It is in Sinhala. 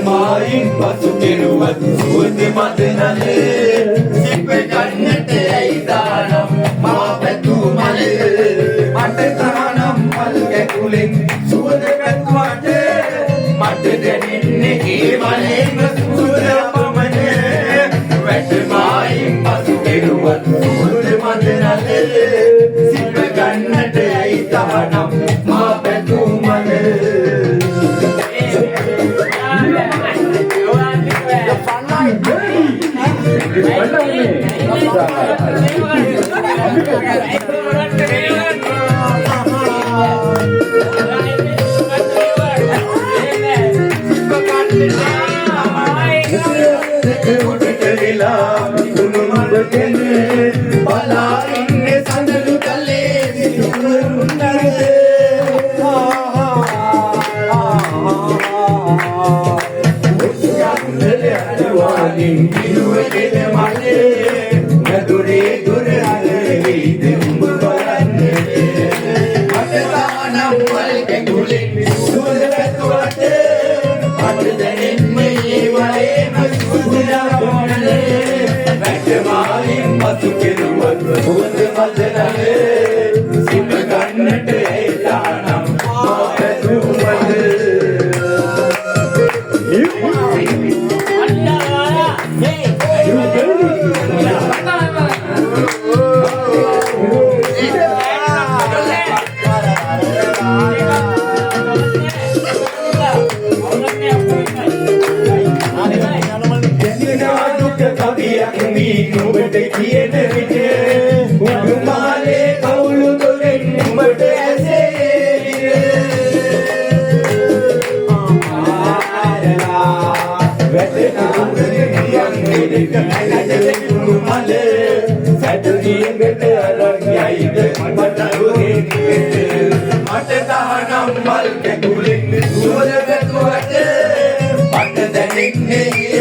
මායින් පසු කෙරුවත් සුවඳ මදනලේ සිප ගන්නට ඇයි දානම් මා පැතු මලේ මට තානම් මල් කැකුලෙන් සුවඳ පැතුවට මට දැනෙන්නේ ඒ මලේම සුවඳ පමණේ වැට මායින් පසු කෙරුවත් සුවඳ මදනලේ සිප ගන්නට ඇයි දානම් මා පැතු මලේ Mate